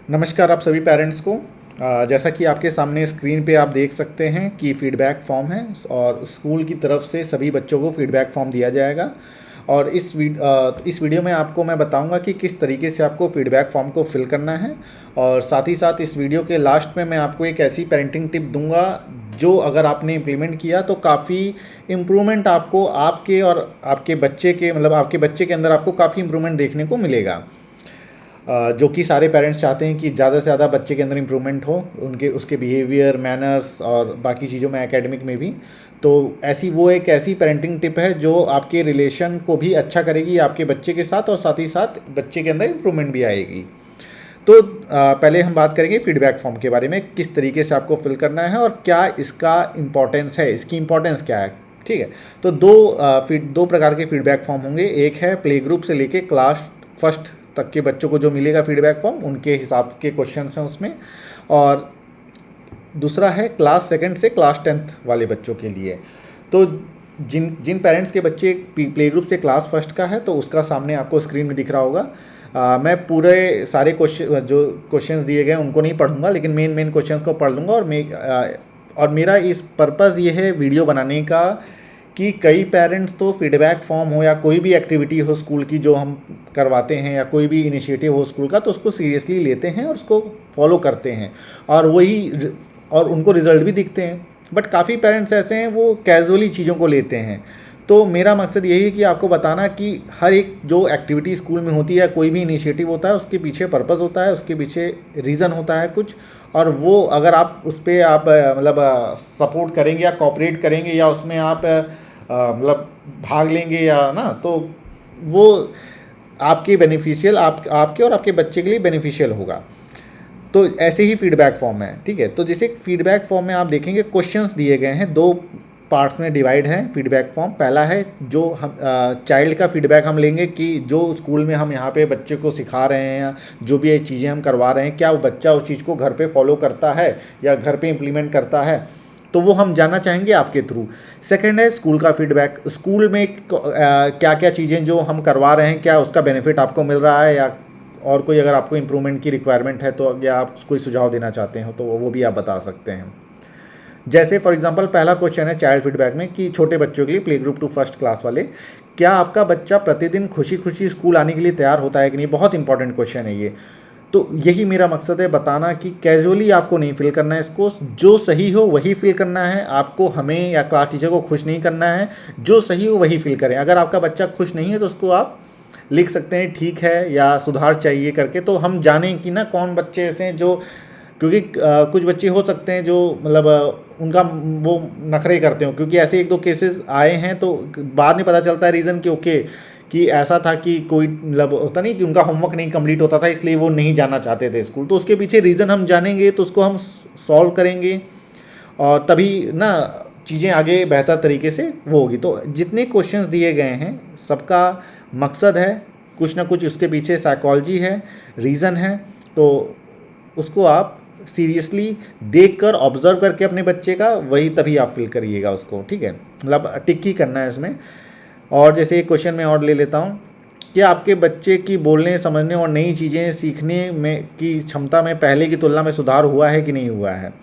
नमस्कार आप सभी पेरेंट्स को। जैसा कि आपके सामने स्क्रीन पे आप देख सकते हैं कि फीडबैक फॉर्म है और स्कूल की तरफ से सभी बच्चों को फीडबैक फॉर्म दिया जाएगा। और इस वीडियो में आपको मैं बताऊंगा कि किस तरीके से आपको फीडबैक फॉर्म को फिल करना है। और साथ ही साथ इस वीडियो के लास्ट में मैं आपको एक ऐसी पेरेंटिंग टिप दूंगा जो अगर आपने इम्प्लीमेंट किया तो काफ़ी इम्प्रूवमेंट आपको आपके और आपके बच्चे के आपके बच्चे के अंदर आपको काफ़ी इम्प्रूवमेंट देखने को मिलेगा। जो कि सारे पेरेंट्स चाहते हैं कि ज़्यादा से ज़्यादा बच्चे के अंदर इम्प्रूवमेंट हो, उनके उसके बिहेवियर, मैनर्स और बाकी चीज़ों में, एकेडमिक में भी। तो वो एक ऐसी पेरेंटिंग टिप है जो आपके रिलेशन को भी अच्छा करेगी आपके बच्चे के साथ, और साथ ही साथ बच्चे के अंदर इम्प्रूवमेंट भी आएगी। तो पहले हम बात करेंगे फीडबैक फॉर्म के बारे में, किस तरीके से आपको फिल करना है और क्या इसका इम्पोर्टेंस है, इसकी इम्पोर्टेंस क्या है। ठीक है, तो दो प्रकार के फीडबैक फॉर्म होंगे। एक है प्ले ग्रुप से लेके क्लास फर्स्ट तक के बच्चों को जो मिलेगा फीडबैक फॉर्म, उनके हिसाब के क्वेश्चंस हैं उसमें। और दूसरा है क्लास सेकंड से क्लास 10th वाले बच्चों के लिए। तो जिन जिन पेरेंट्स के बच्चे प्ले ग्रुप से क्लास फर्स्ट का है तो उसका सामने आपको स्क्रीन में दिख रहा होगा। मैं पूरे सारे क्वेश्चंस दिए गए उनको नहीं पढ़ूंगा, लेकिन मेन क्वेश्चंस को पढ़ लूँगा। और मेरा इस पर्पज़ ये है वीडियो बनाने का कि कई पेरेंट्स तो फीडबैक फॉर्म हो या कोई भी एक्टिविटी हो स्कूल की जो हम करवाते हैं, या कोई भी इनिशिएटिव हो स्कूल का, तो उसको सीरियसली लेते हैं और उसको फॉलो करते हैं, और उनको रिजल्ट भी दिखते हैं। बट काफ़ी पेरेंट्स ऐसे हैं वो कैजुअली चीज़ों को लेते हैं। तो मेरा मकसद यही है कि आपको बताना कि हर एक जो एक्टिविटी स्कूल में होती है, कोई भी इनिशिएटिव होता है, उसके पीछे पर्पज़ होता है, उसके पीछे रीज़न होता है कुछ। और वो अगर आप उस पर आप सपोर्ट करेंगे या कॉपरेट करेंगे या उसमें आप भाग लेंगे या ना, तो वो आपके बेनिफिशियल आपके और आपके बच्चे के लिए बेनिफिशियल होगा। तो ऐसे ही फीडबैक फॉर्म है। ठीक है, तो जैसे फीडबैक फॉर्म में आप देखेंगे क्वेश्चंस दिए गए हैं, दो पार्ट्स में डिवाइड है फीडबैक फॉर्म। पहला है जो हम चाइल्ड का फीडबैक हम लेंगे कि जो स्कूल में हम यहाँ पे बच्चे को सिखा रहे हैं या जो भी ये चीज़ें हम करवा रहे हैं, क्या वो बच्चा उस चीज़ को घर पे फॉलो करता है या घर पे इम्प्लीमेंट करता है, तो वो हम जानना चाहेंगे आपके थ्रू। सेकंड है स्कूल का फीडबैक, स्कूल में क्या क्या चीज़ें जो हम करवा रहे हैं, क्या उसका बेनिफिट आपको मिल रहा है, या और कोई अगर आपको इम्प्रूवमेंट की रिक्वायरमेंट है तो या आप कोई सुझाव देना चाहते हो तो वो भी आप बता सकते हैं। जैसे फॉर एग्जांपल पहला क्वेश्चन है चाइल्ड फीडबैक में कि छोटे बच्चों के लिए play group to first class वाले, क्या आपका बच्चा प्रतिदिन खुशी खुशी स्कूल आने के लिए तैयार होता है कि नहीं। बहुत इंपॉर्टेंट क्वेश्चन है ये। तो यही मेरा मकसद है, बताना कि कैजुअली आपको नहीं फिल करना है इसको, जो सही हो वही फिल करना है। आपको हमें या क्लास टीचर को खुश नहीं करना है, जो सही हो वही फिल करें। अगर आपका बच्चा खुश नहीं है तो उसको आप लिख सकते हैं ठीक है या सुधार चाहिए करके, तो हम जानें कि ना कौन बच्चे ऐसे हैं जो, क्योंकि कुछ बच्चे हो सकते हैं जो उनका वो नखरे करते हो, क्योंकि ऐसे एक दो केसेस आए हैं तो बाद में पता चलता है रीज़न कि ओके कि ऐसा था कि कोई होता नहीं कि उनका होमवर्क नहीं कंप्लीट होता था इसलिए वो नहीं जाना चाहते थे स्कूल। तो उसके पीछे रीज़न हम जानेंगे तो उसको हम सॉल्व करेंगे और तभी ना चीज़ें आगे बेहतर तरीके से वो होगी। तो जितने क्वेश्चंस दिए गए हैं सबका मकसद है, कुछ ना कुछ उसके पीछे साइकोलॉजी है, रीज़न है। तो उसको आप सीरियसली देखकर ऑब्जर्व करके अपने बच्चे का वही तभी आप फिल करिएगा उसको। ठीक है, टिक ही करना है इसमें। और जैसे एक क्वेश्चन मैं और ले लेता हूँ, क्या आपके बच्चे की बोलने, समझने और नई चीज़ें सीखने में की क्षमता में पहले की तुलना में सुधार हुआ है कि नहीं हुआ है।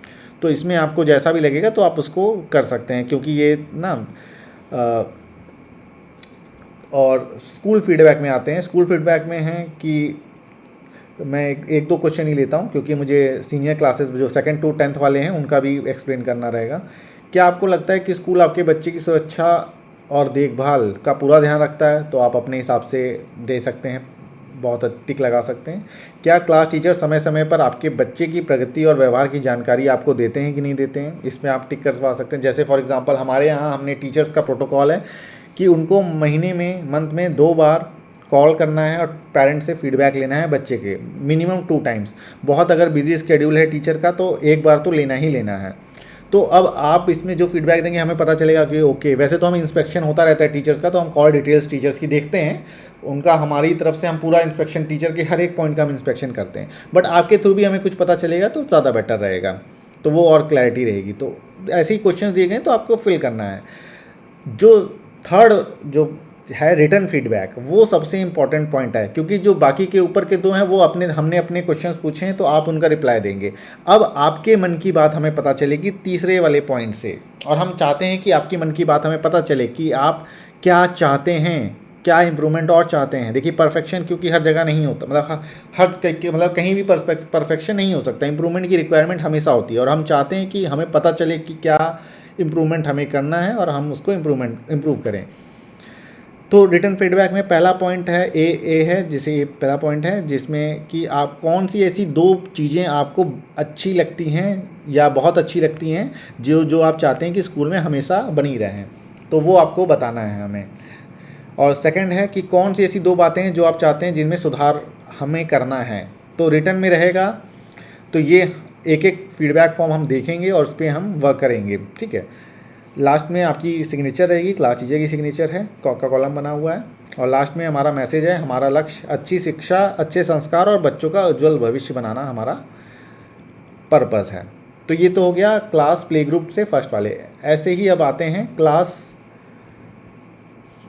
तो इसमें आपको जैसा भी लगेगा तो आप उसको कर सकते हैं, क्योंकि ये ना और स्कूल फीडबैक में आते हैं। स्कूल फीडबैक में है कि मैं एक दो क्वेश्चन ही लेता हूँ, क्योंकि मुझे सीनियर क्लासेस जो 2nd to 10th वाले हैं उनका भी एक्सप्लेन करना रहेगा। क्या आपको लगता है कि स्कूल आपके बच्चे की सुरक्षा और देखभाल का पूरा ध्यान रखता है। तो आप अपने हिसाब से दे सकते हैं, बहुत टिक लगा सकते हैं। क्या क्लास टीचर समय समय पर आपके बच्चे की प्रगति और व्यवहार की जानकारी आपको देते हैं कि नहीं देते हैं, इसमें आप टिक करवा सकते हैं। जैसे फॉर एग्जांपल हमारे यहाँ हमने टीचर्स का प्रोटोकॉल है कि उनको महीने में, मंथ में 2 बार कॉल करना है और पेरेंट्स से फीडबैक लेना है बच्चे के, मिनिमम 2 टाइम्स। बहुत अगर बिजी स्केड्यूल है टीचर का तो एक बार तो लेना ही लेना है। तो अब आप इसमें जो फीडबैक देंगे हमें पता चलेगा कि ओके, वैसे तो हम इंस्पेक्शन होता रहता है टीचर्स का, तो हम कॉल डिटेल्स टीचर्स की देखते हैं, उनका हमारी तरफ से हम पूरा इंस्पेक्शन, टीचर के हर एक पॉइंट का हम इंस्पेक्शन करते हैं। बट आपके थ्रू भी हमें कुछ पता चलेगा तो ज़्यादा बेटर रहेगा, तो वो और क्लैरिटी रहेगी। तो ऐसे ही क्वेश्चन दिए गए तो आपको फिल करना है। जो थर्ड जो है रिटर्न फीडबैक, वो सबसे इम्पॉर्टेंट पॉइंट है, क्योंकि जो बाकी के ऊपर के दो हैं वो हमने अपने क्वेश्चंस पूछे हैं तो आप उनका रिप्लाई देंगे। अब आपके मन की बात हमें पता चलेगी तीसरे वाले पॉइंट से, और हम चाहते हैं कि आपकी मन की बात हमें पता चले कि आप क्या चाहते हैं, क्या इम्प्रूवमेंट और चाहते हैं। देखिए परफेक्शन क्योंकि हर जगह नहीं होता, मतलब कहीं भी परफेक्शन नहीं हो सकता, इम्प्रूवमेंट की रिक्वायरमेंट हमेशा होती है, और हम चाहते हैं कि हमें पता चले कि क्या इम्प्रूवमेंट हमें करना है और हम उसको इम्प्रूव करें। तो रिटर्न फीडबैक में पहला पॉइंट है ए है, जिसे ये पहला पॉइंट है जिसमें कि आप कौन सी ऐसी 2 चीज़ें आपको अच्छी लगती हैं या बहुत अच्छी लगती हैं जो आप चाहते हैं कि स्कूल में हमेशा बनी रहें, तो वो आपको बताना है हमें। और सेकंड है कि कौन सी ऐसी 2 बातें हैं जो आप चाहते हैं जिनमें सुधार हमें करना है, तो रिटर्न में रहेगा। तो ये एक एक फीडबैक फॉर्म हम देखेंगे और उस पर हम वर्क करेंगे, ठीक है। लास्ट में आपकी सिग्नेचर रहेगी, क्लास टीचर की सिग्नेचर है, का कॉलम बना हुआ है, और लास्ट में हमारा मैसेज है, हमारा लक्ष्य अच्छी शिक्षा, अच्छे संस्कार और बच्चों का उज्जवल भविष्य बनाना हमारा पर्पस है। तो ये तो हो गया क्लास प्ले ग्रुप से फर्स्ट वाले। ऐसे ही अब आते हैं क्लास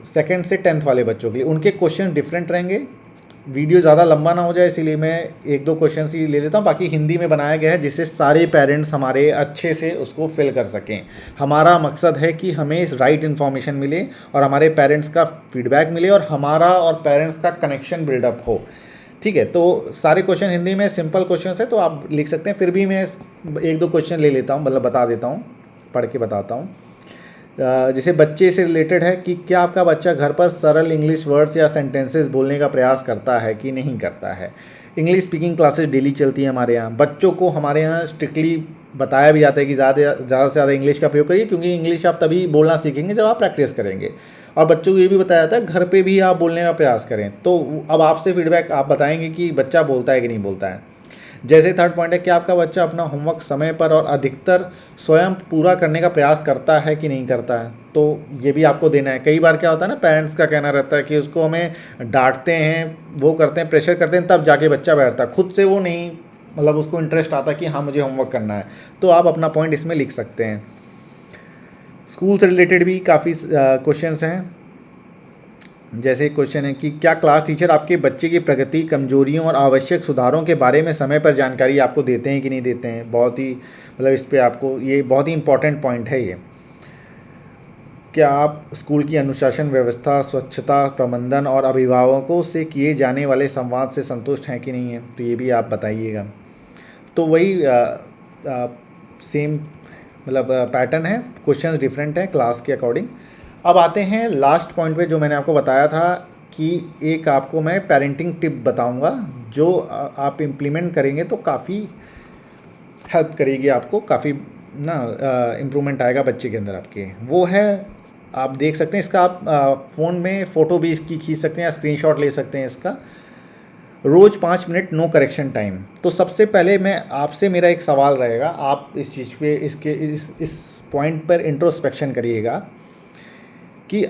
सेकेंड से 10th वाले बच्चों के लिए, उनके क्वेश्चन डिफरेंट रहेंगे। वीडियो ज़्यादा लंबा ना हो जाए इसीलिए मैं 1-2 क्वेश्चन ही ले लेता हूँ, बाकी हिंदी में बनाया गया है जिससे सारे पेरेंट्स हमारे अच्छे से उसको फिल कर सकें। हमारा मकसद है कि हमें राइट इन्फॉर्मेशन मिले और हमारे पेरेंट्स का फीडबैक मिले और हमारा और पेरेंट्स का कनेक्शन बिल्डअप हो, ठीक है। तो सारे क्वेश्चन हिंदी में सिंपल क्वेश्चन है तो आप लिख सकते हैं, फिर भी मैं 1-2 क्वेश्चन ले लेता हूँ, मतलब बता देता हूँ, पढ़ के बताता हूँ। जैसे बच्चे से रिलेटेड है कि क्या आपका बच्चा घर पर सरल इंग्लिश वर्ड्स या सेंटेंसेस बोलने का प्रयास करता है कि नहीं करता है। इंग्लिश स्पीकिंग क्लासेस डेली चलती हैं हमारे यहाँ। बच्चों को हमारे यहाँ स्ट्रिक्टली बताया भी जाता है कि ज़्यादा से ज़्यादा इंग्लिश का प्रयोग करिए, क्योंकि इंग्लिश आप तभी बोलना सीखेंगे जब आप प्रैक्टिस करेंगे। और बच्चों को ये भी बताया जाता है घर पे भी आप बोलने का प्रयास करें। तो अब आपसे फीडबैक आप बताएंगे कि बच्चा बोलता है कि नहीं बोलता है। जैसे थर्ड पॉइंट है कि आपका बच्चा अपना होमवर्क समय पर और अधिकतर स्वयं पूरा करने का प्रयास करता है कि नहीं करता है, तो ये भी आपको देना है। कई बार क्या होता है ना, पेरेंट्स का कहना रहता है कि उसको हमें डांटते हैं, वो करते हैं, प्रेशर करते हैं, तब जाके बच्चा बैठता है, खुद से वो नहीं, मतलब उसको इंटरेस्ट आता कि हाँ मुझे होमवर्क करना है। तो आप अपना पॉइंट इसमें लिख सकते हैं। स्कूल से रिलेटेड भी काफ़ी क्वेश्चंस हैं। जैसे क्वेश्चन है कि क्या क्लास टीचर आपके बच्चे की प्रगति, कमजोरियों और आवश्यक सुधारों के बारे में समय पर जानकारी आपको देते हैं कि नहीं देते हैं। बहुत ही मतलब इस पे आपको ये बहुत ही इम्पोर्टेंट पॉइंट है ये। क्या आप स्कूल की अनुशासन व्यवस्था, स्वच्छता प्रबंधन और अभिभावकों से किए जाने वाले संवाद से संतुष्ट हैं कि नहीं हैं, तो ये भी आप बताइएगा। तो वही सेम मतलब पैटर्न है, क्वेश्चन डिफरेंट है क्लास के अकॉर्डिंग। अब आते हैं लास्ट पॉइंट पे, जो मैंने आपको बताया था कि एक आपको मैं पेरेंटिंग टिप बताऊंगा जो आप इम्प्लीमेंट करेंगे तो काफ़ी हेल्प करेगी आपको, काफ़ी ना इम्प्रूवमेंट आएगा बच्चे के अंदर आपके। वो है, आप देख सकते हैं इसका, आप फ़ोन में फ़ोटो भी इसकी खींच सकते हैं या स्क्रीनशॉट ले सकते हैं इसका। रोज़ 5 मिनट नो करेक्शन टाइम। तो सबसे पहले मैं आपसे, मेरा एक सवाल रहेगा, आप इस चीज़ पे इस पॉइंट पर इंट्रोस्पेक्शन करिएगा कि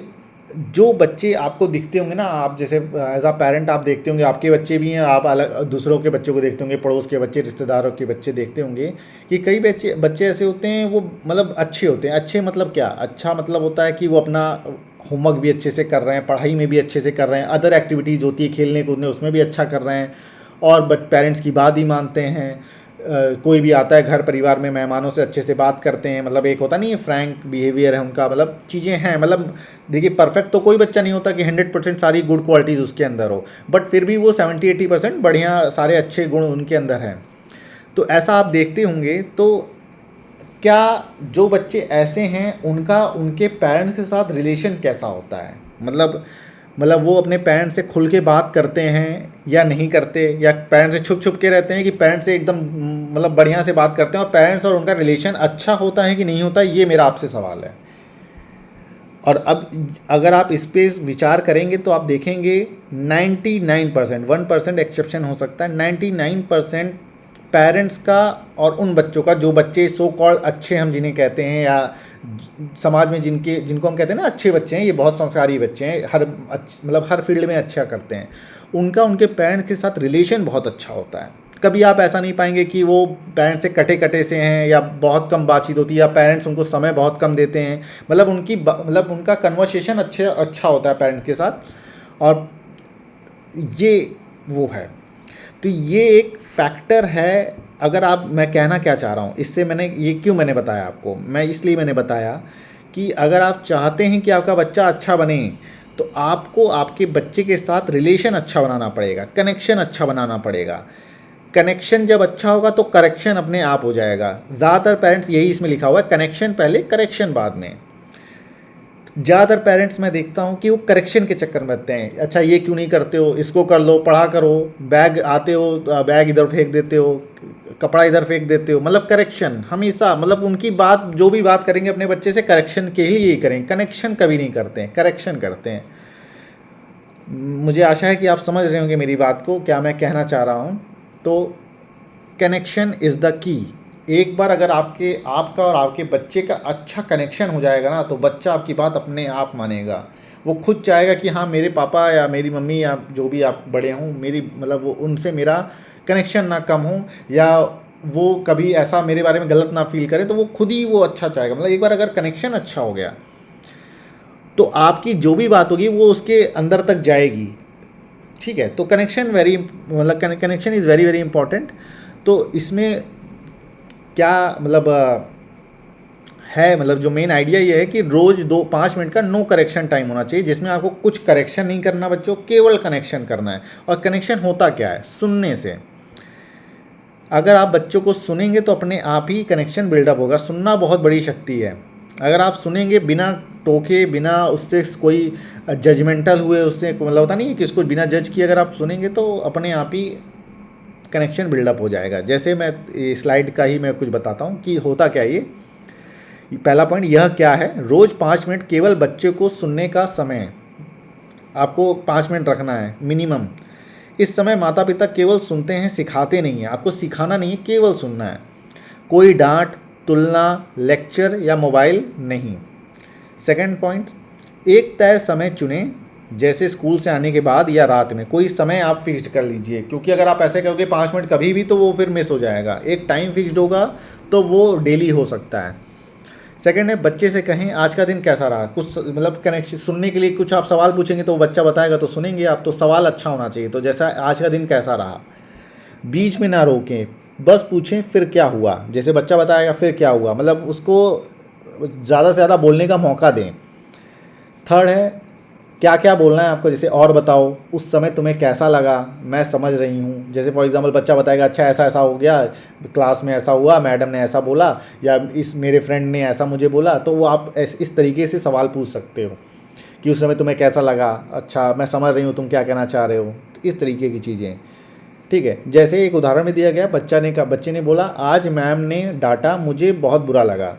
जो बच्चे आपको दिखते होंगे ना, आप जैसे एज आ पेरेंट आप देखते होंगे, आपके बच्चे भी हैं, आप अलग दूसरों के बच्चों को देखते होंगे, पड़ोस के बच्चे, रिश्तेदारों के बच्चे देखते होंगे कि कई बच्चे ऐसे होते हैं, वो मतलब अच्छे होते हैं। अच्छे मतलब क्या, अच्छा मतलब होता है कि वो अपना होमवर्क भी अच्छे से कर रहे हैं, पढ़ाई में भी अच्छे से कर रहे हैं, अदर एक्टिविटीज़ होती है खेलने कूदने, उसमें भी अच्छा कर रहे हैं, और पेरेंट्स की बात ही मानते हैं। कोई भी आता है घर परिवार में, मेहमानों से अच्छे से बात करते हैं, मतलब एक होता नहीं है फ्रैंक बिहेवियर है उनका, मतलब चीज़ें हैं। मतलब देखिए परफेक्ट तो कोई बच्चा नहीं होता कि 100% सारी गुड क्वालिटीज़ उसके अंदर हो, बट फिर भी वो 70-80% बढ़िया सारे अच्छे गुण उनके अंदर हैं। तो ऐसा आप देखते होंगे। तो क्या जो बच्चे ऐसे हैं उनका उनके पेरेंट्स के साथ रिलेशन कैसा होता है, मतलब वो अपने पेरेंट्स से खुल के बात करते हैं या नहीं करते, या पेरेंट्स से छुप छुप के रहते हैं कि पेरेंट्स से एकदम मतलब बढ़िया से बात करते हैं, और पेरेंट्स और उनका रिलेशन अच्छा होता है कि नहीं होता, ये मेरा आपसे सवाल है। और अब अगर आप इस पर विचार करेंगे तो आप देखेंगे 99%, 1% एक्सेप्शन हो सकता है, 99% पेरेंट्स का और उन बच्चों का जो बच्चे सो कॉल्ड अच्छे हम जिन्हें कहते हैं, या समाज में जिनको हम कहते हैं ना अच्छे बच्चे हैं, ये बहुत संस्कारी बच्चे हैं, मतलब हर फील्ड में अच्छा करते हैं, उनका उनके पेरेंट्स के साथ रिलेशन बहुत अच्छा होता है। कभी आप ऐसा नहीं पाएंगे कि वो पेरेंट्स से कटे कटे से हैं या बहुत कम बातचीत होती है या पेरेंट्स उनको समय बहुत कम देते हैं। मतलब मतलब उनका कन्वर्सेशन अच्छा होता है पेरेंट्स के साथ। और ये वो है, तो ये एक फैक्टर है। अगर आप, मैं कहना क्या चाह रहा हूँ इससे, मैंने बताया आपको, मैं इसलिए मैंने बताया कि अगर आप चाहते हैं कि आपका बच्चा अच्छा बने तो आपको आपके बच्चे के साथ रिलेशन अच्छा बनाना पड़ेगा, कनेक्शन अच्छा बनाना पड़ेगा। कनेक्शन जब अच्छा होगा तो करेक्शन अपने आप हो जाएगा। ज़्यादातर पेरेंट्स, यही इसमें लिखा हुआ है, कनेक्शन पहले करेक्शन बाद में। ज़्यादातर पेरेंट्स मैं देखता हूँ कि वो करेक्शन के चक्कर में रहते हैं। अच्छा ये क्यों नहीं करते हो, इसको कर लो, पढ़ा करो, बैग आते हो बैग इधर फेंक देते हो, कपड़ा इधर फेंक देते हो। मतलब करेक्शन हमेशा, मतलब उनकी बात, जो भी बात करेंगे अपने बच्चे से करेक्शन के लिए ही करेंगे, कनेक्शन कभी नहीं करते हैं, करेक्शन करते हैं। मुझे आशा है कि आप समझ रहे होंगे मेरी बात को, क्या मैं कहना चाह रहा हूँ। तो कनेक्शन इज़ द की। एक बार अगर आपका और आपके बच्चे का अच्छा कनेक्शन हो जाएगा ना, तो बच्चा आपकी बात अपने आप मानेगा। वो खुद चाहेगा कि हाँ, मेरे पापा या मेरी मम्मी या जो भी आप बड़े हों, मेरी मतलब वो उनसे मेरा कनेक्शन ना कम हो, या वो कभी ऐसा मेरे बारे में गलत ना फील करे, तो वो खुद ही वो अच्छा चाहेगा। मतलब एक बार अगर कनेक्शन अच्छा हो गया तो आपकी जो भी बात होगी वो उसके अंदर तक जाएगी। ठीक है, तो connection connection is very very important. तो इसमें क्या मतलब है, मतलब जो मेन आइडिया ये है कि रोज़ 5 मिनट का नो करेक्शन टाइम होना चाहिए, जिसमें आपको कुछ करेक्शन नहीं करना बच्चों, केवल कनेक्शन करना है। और कनेक्शन होता क्या है, सुनने से। अगर आप बच्चों को सुनेंगे तो अपने आप ही कनेक्शन बिल्डअप होगा। सुनना बहुत बड़ी शक्ति है। अगर आप सुनेंगे बिना टोके, बिना उससे कोई जजमेंटल हुए, उससे मतलब होता नहीं है कि उसको बिना जज किए अगर आप सुनेंगे, तो अपने आप ही कनेक्शन बिल्डअप हो जाएगा। जैसे मैं स्लाइड का ही मैं कुछ बताता हूँ कि होता क्या है। ये पहला पॉइंट यह क्या है, रोज़ 5 मिनट केवल बच्चे को सुनने का समय आपको 5 मिनट रखना है मिनिमम। इस समय माता पिता केवल सुनते हैं, सिखाते नहीं हैं। आपको सिखाना नहीं है, केवल सुनना है। कोई डांट, तुलना, लेक्चर या मोबाइल नहीं। सेकंड पॉइंट, एक तय समय चुनें, जैसे स्कूल से आने के बाद या रात में। कोई समय आप फिक्स्ड कर लीजिए, क्योंकि अगर आप ऐसे करोगे 5 मिनट कभी भी, तो वो फिर मिस हो जाएगा। एक टाइम फिक्स्ड होगा तो वो डेली हो सकता है। सेकंड है, बच्चे से कहें आज का दिन कैसा रहा। कुछ मतलब कनेक्शन सुनने के लिए कुछ आप सवाल पूछेंगे तो वो बच्चा बताएगा, तो सुनेंगे आप। तो सवाल अच्छा होना चाहिए, तो जैसा आज का दिन कैसा रहा। बीच में ना रोकें, बस पूछें फिर क्या हुआ। जैसे बच्चा बताएगा फिर क्या हुआ, मतलब उसको ज़्यादा से ज़्यादा बोलने का मौका दें। थर्ड है, क्या क्या बोलना है आपको, जैसे और बताओ, उस समय तुम्हें कैसा लगा, मैं समझ रही हूँ। जैसे फॉर एग्जांपल बच्चा बताएगा अच्छा ऐसा ऐसा हो गया, क्लास में ऐसा हुआ, मैडम ने ऐसा बोला, या इस मेरे फ्रेंड ने ऐसा मुझे बोला। तो वो आप इस तरीके से सवाल पूछ सकते हो कि उस समय तुम्हें कैसा लगा, अच्छा मैं समझ रही हूँ तुम क्या कहना चाह रहे हो। तो इस तरीके की चीज़ें, ठीक है। जैसे एक उदाहरण में दिया गया, बच्चे ने बोला आज मैम ने डांटा, मुझे बहुत बुरा लगा।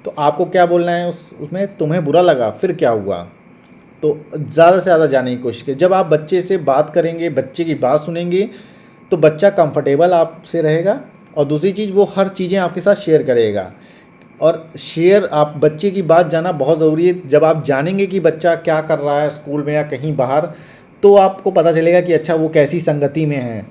तो आपको क्या बोलना है उसमें, तुम्हें बुरा लगा फिर क्या हुआ। तो ज़्यादा से ज़्यादा जानने की कोशिश करें। जब आप बच्चे से बात करेंगे, बच्चे की बात सुनेंगे, तो बच्चा कंफर्टेबल आपसे रहेगा। और दूसरी चीज़, वो हर चीज़ें आपके साथ शेयर करेगा। और आप बच्चे की बात जानना बहुत ज़रूरी है। जब आप जानेंगे कि बच्चा क्या कर रहा है स्कूल में या कहीं बाहर, तो आपको पता चलेगा कि अच्छा वो कैसी संगति में है,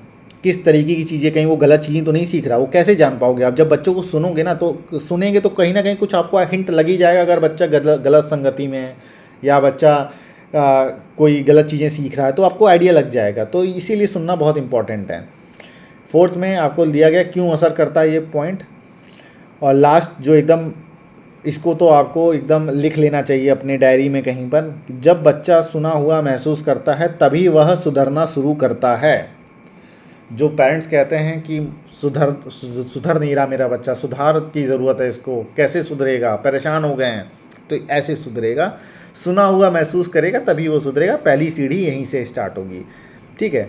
किस तरीके की चीज़ें, कहीं वो गलत चीज़ें तो नहीं सीख रहा। वो कैसे जान पाओगे आप, जब बच्चों को सुनोगे ना, तो सुनेंगे तो कहीं ना कहीं कुछ आपको हिंट लग ही जाएगा। अगर बच्चा गलत संगति में है या बच्चा कोई गलत चीज़ें सीख रहा है, तो आपको आइडिया लग जाएगा। तो इसीलिए सुनना बहुत इंपॉर्टेंट है। फोर्थ में आपको दिया गया क्यों असर करता है ये पॉइंट। और लास्ट जो एकदम, इसको तो आपको एकदम लिख लेना चाहिए अपने डायरी में कहीं पर। जब बच्चा सुना हुआ महसूस करता है तभी वह सुधरना शुरू करता है। जो पेरेंट्स कहते हैं कि सुधर नहीं रहा मेरा बच्चा, सुधार की ज़रूरत है इसको, कैसे सुधरेगा, परेशान हो गए हैं, तो ऐसे सुधरेगा। सुना हुआ महसूस करेगा तभी वो सुधरेगा। पहली सीढ़ी यहीं से स्टार्ट होगी। ठीक है,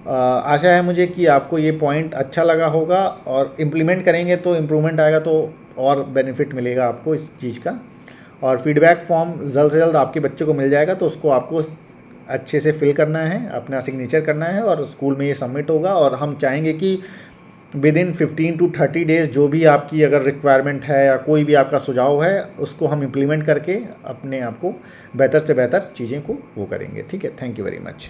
आशा है मुझे कि आपको ये पॉइंट अच्छा लगा होगा, और इम्प्लीमेंट करेंगे तो इम्प्रूवमेंट आएगा, तो और बेनिफिट मिलेगा आपको इस चीज़ का। और फीडबैक फॉर्म जल्द से जल्द आपके बच्चे को मिल जाएगा, तो उसको आपको अच्छे से फिल करना है, अपना सिग्नेचर करना है, और स्कूल में ये सबमिट होगा। और हम चाहेंगे कि विद इन 15 to 30 डेज़ जो भी आपकी अगर रिक्वायरमेंट है या कोई भी आपका सुझाव है, उसको हम इम्प्लीमेंट करके अपने आप को बेहतर से बेहतर चीज़ें को वो करेंगे। ठीक है, थैंक यू वेरी मच।